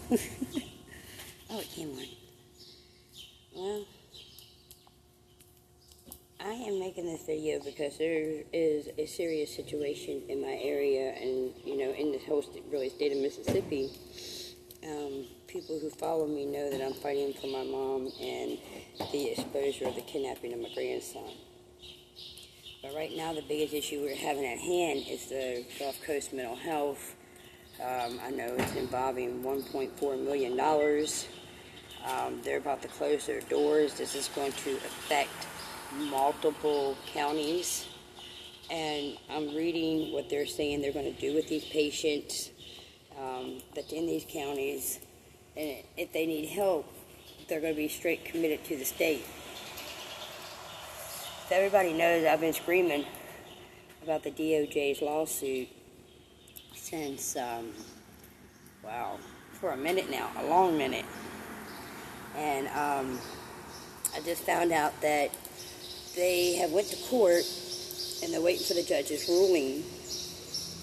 Oh, it came on. Well, I am making this video because there is a serious situation in my area and, in the whole state of Mississippi. People who follow me know that I'm fighting for my mom and the exposure of the kidnapping of my grandson. But right now, the biggest issue we're having at hand is the Gulf Coast Mental Health. I know it's involving $1.4 million. They're about to close their doors. This is going to affect multiple counties. And I'm reading what they're saying they're going to do with these patients that's in these counties. And if they need help, they're going to be straight committed to the state. So everybody knows I've been screaming about the DOJ's lawsuit since, for a minute now, a long minute. And I just found out that they have went to court and they're waiting for the judge's ruling.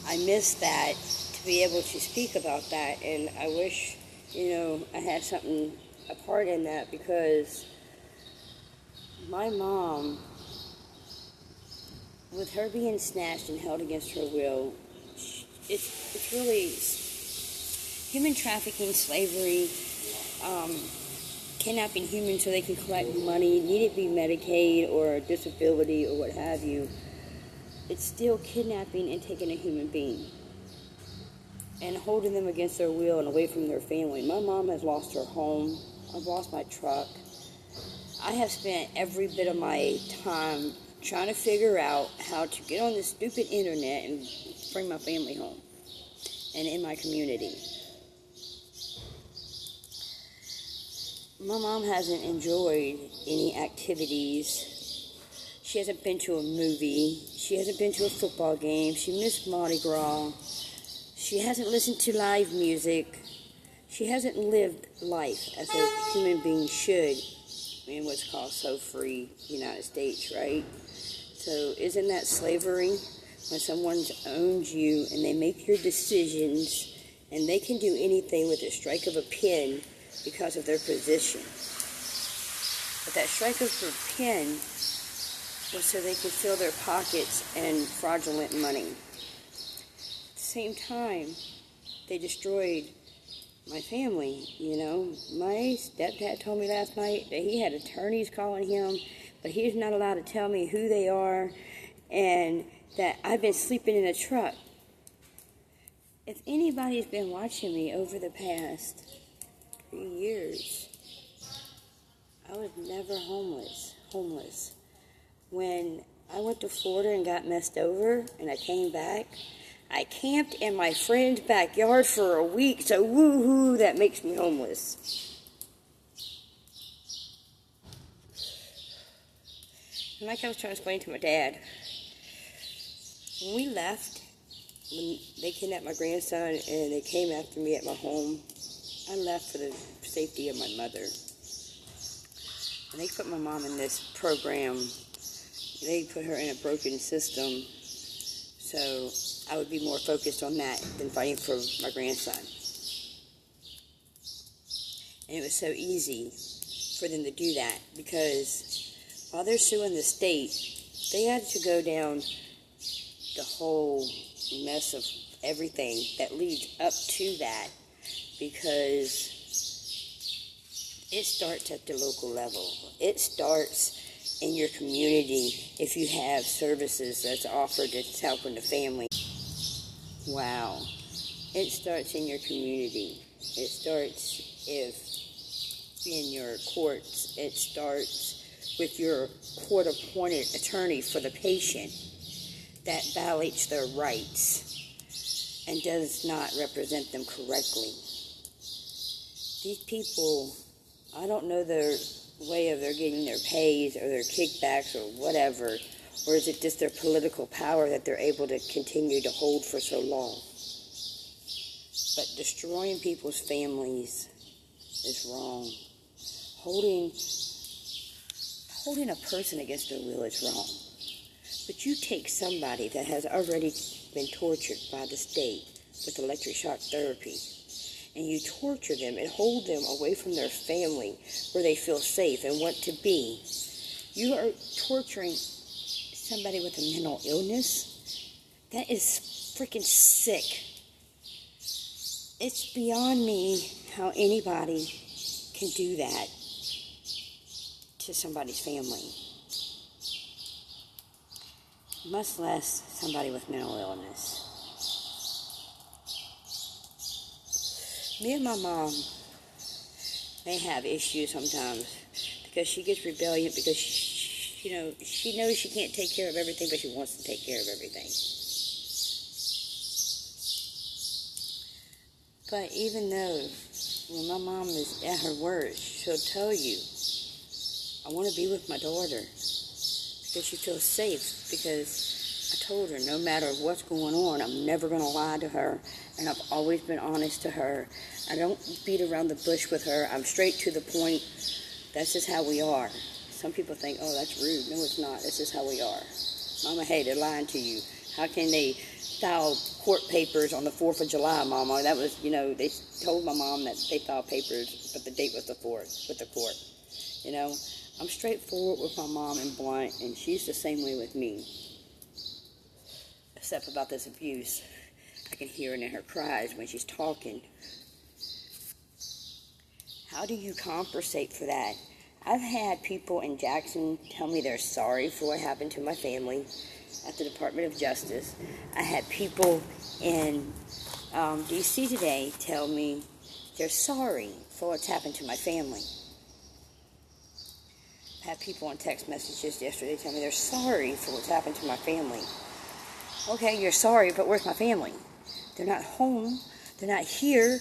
I missed that to be able to speak about that, and I wish, I had a part in that, because my mom, with her being snatched and held against her will, it's really human trafficking, slavery, kidnapping humans so they can collect money, need it be Medicaid or disability or what have you. It's still kidnapping and taking a human being and holding them against their will and away from their family. My mom has lost her home. I've lost my truck. I have spent every bit of my time trying to figure out how to get on this stupid internet and bring my family home and in my community. My mom hasn't enjoyed any activities. She hasn't been to a movie. She hasn't been to a football game. She missed Mardi Gras. She hasn't listened to live music. She hasn't lived life as a human being should in what's called so-free United States, right? So isn't that slavery? When someone owns you and they make your decisions and they can do anything with a strike of a pen because of their position. But that strike of a pen was so they could fill their pockets and fraudulent money. At the same time, they destroyed my family, My stepdad told me last night that he had attorneys calling him, but he's not allowed to tell me who they are, and that I've been sleeping in a truck. If anybody's been watching me over the past 3 years, I was never homeless. When I went to Florida and got messed over and I came back, I camped in my friend's backyard for a week, so woohoo, that makes me homeless. And like I was trying to explain to my dad, when we left, when they kidnapped my grandson and they came after me at my home, I left for the safety of my mother. And they put my mom in this program. They put her in a broken system. So I would be more focused on that than fighting for my grandson. And it was so easy for them to do that, because while they're suing the state, they had to go down the whole mess of everything that leads up to that, because it starts at the local level. It starts in your community if you have services that's offered that's helping the family. Wow. It starts in your community. It starts in your courts. It starts with your court-appointed attorney for the patient that violates their rights and does not represent them correctly. These people, I don't know their way of their getting their pays or their kickbacks or whatever, or is it just their political power that they're able to continue to hold for so long? But destroying people's families is wrong. Holding a person against their will is wrong. But you take somebody that has already been tortured by the state with electric shock therapy, and you torture them and hold them away from their family where they feel safe and want to be. You are torturing somebody with a mental illness. That is freaking sick. It's beyond me how anybody can do that to somebody's family, much less somebody with mental illness. Me and my mom may have issues sometimes because she gets rebellious because she knows she can't take care of everything, but she wants to take care of everything. But even though when my mom is at her worst, she'll tell you, I want to be with my daughter, because she feels safe, because I told her no matter what's going on, I'm never going to lie to her, and I've always been honest to her. I don't beat around the bush with her. I'm straight to the point. That's just how we are. Some people think, oh, that's rude. No, it's not. This is how we are. Mama, hey, they're lying to you. How can they file court papers on the 4th of July, Mama? That was, they told my mom that they filed papers, but the date was the 4th with the court. I'm straightforward with my mom and blunt, and she's the same way with me. Except about this abuse. I can hear it in her cries when she's talking. How do you compensate for that? I've had people in Jackson tell me they're sorry for what happened to my family at the Department of Justice. I had people in D.C. today tell me they're sorry for what's happened to my family. I had people on text messages yesterday tell me they're sorry for what's happened to my family. Okay, you're sorry, but where's my family? They're not home. They're not here.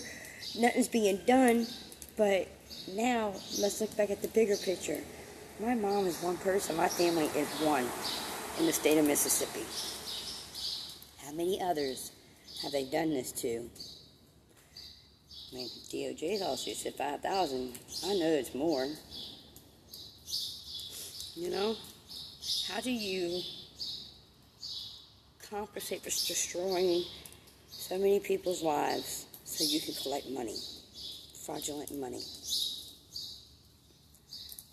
Nothing's being done. But now, let's look back at the bigger picture. My mom is one person. My family is one in the state of Mississippi. How many others have they done this to? I mean, DOJ's lawsuit said 5,000. I know it's more. How do you compensate for destroying so many people's lives so you can collect money? Fraudulent money.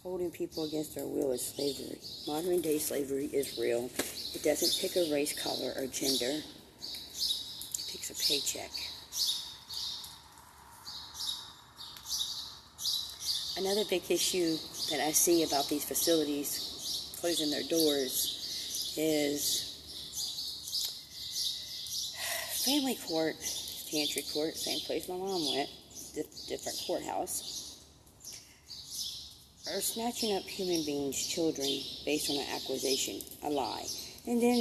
Holding people against their will is slavery. Modern day slavery is real. It doesn't pick a race, color, or gender. It picks a paycheck. Another big issue that I see about these facilities closing their doors is family court, Tantry Court, same place my mom went, different courthouse, are snatching up human beings, children, based on an accusation, a lie. And then,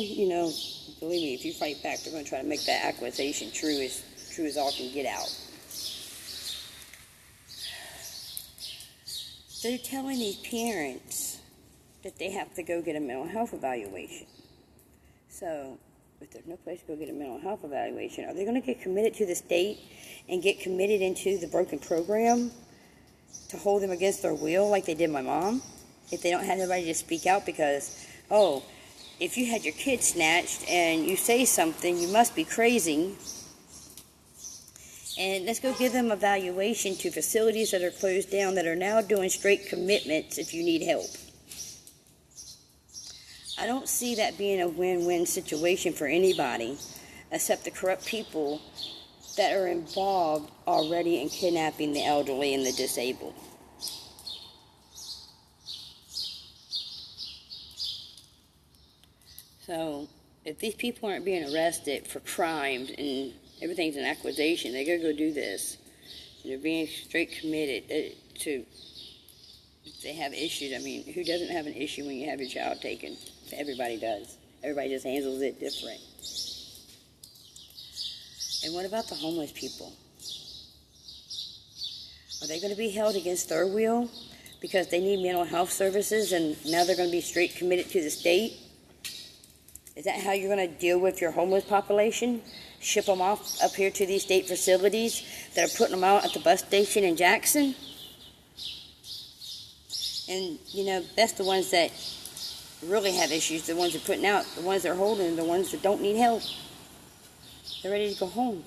believe me, if you fight back, they're going to try to make that accusation true as all can get out. They're telling these parents that they have to go get a mental health evaluation. So, if there's no place to go get a mental health evaluation, are they going to get committed to the state and get committed into the broken program to hold them against their will like they did my mom? If they don't have nobody to speak out because, if you had your kid snatched and you say something, you must be crazy. And let's go give them evaluation to facilities that are closed down that are now doing straight commitments if you need help. I don't see that being a win-win situation for anybody except the corrupt people that are involved already in kidnapping the elderly and the disabled. So, if these people aren't being arrested for crimes and everything's an accusation, they're going to go do this. They're being straight committed to, if they have issues. I mean, who doesn't have an issue when you have your child taken? Everybody does. Everybody just handles it different. And what about the homeless people? Are they going to be held against their will because they need mental health services and now they're going to be straight committed to the state? Is that how you're going to deal with your homeless population? Ship them off up here to these state facilities that are putting them out at the bus station in Jackson? And, that's the ones that really have issues, the ones they're putting out, the ones they're holding, the ones that don't need help. They're ready to go home.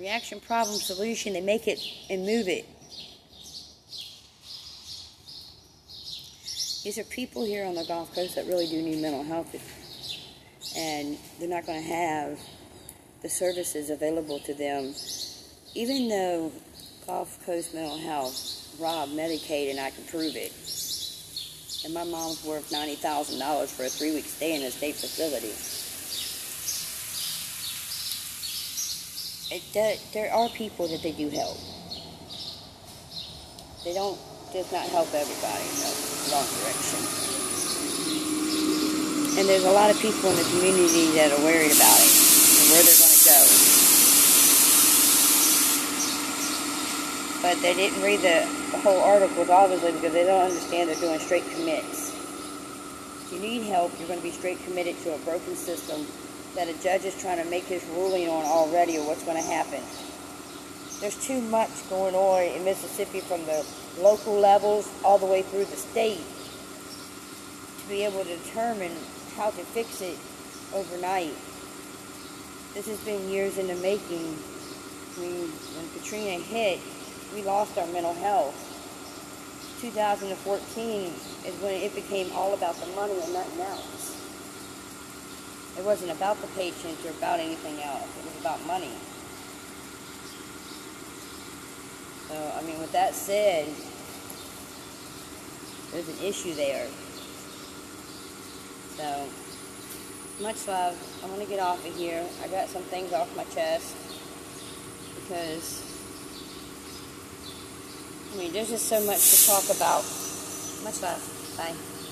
Reaction, problem, solution. They make it and move it. These are people here on the Gulf Coast that really do need mental health, and they're not going to have the services available to them. Even though Gulf Coast Mental Health robbed Medicaid, and I can prove it, and my mom's worth $90,000 for a 3-week stay in a state facility. There are people that they do help. They don't just not help everybody in the wrong direction. And there's a lot of people in the community that are worried about it and where they're going to go. But they didn't read the whole articles, obviously, because they don't understand they're doing straight commits. If you need help, you're going to be straight committed to a broken system that a judge is trying to make his ruling on already, or what's going to happen. There's too much going on in Mississippi from the local levels all the way through the state to be able to determine how to fix it overnight. This has been years in the making. When Katrina hit, we lost our mental health. 2014 is when it became all about the money and nothing else. It wasn't about the patient or about anything else. It was about money. So, I mean, with that said, there's an issue there. So, much love. I'm going to get off of here. I got some things off my chest because, I mean, there's just so much to talk about. Much love. Bye.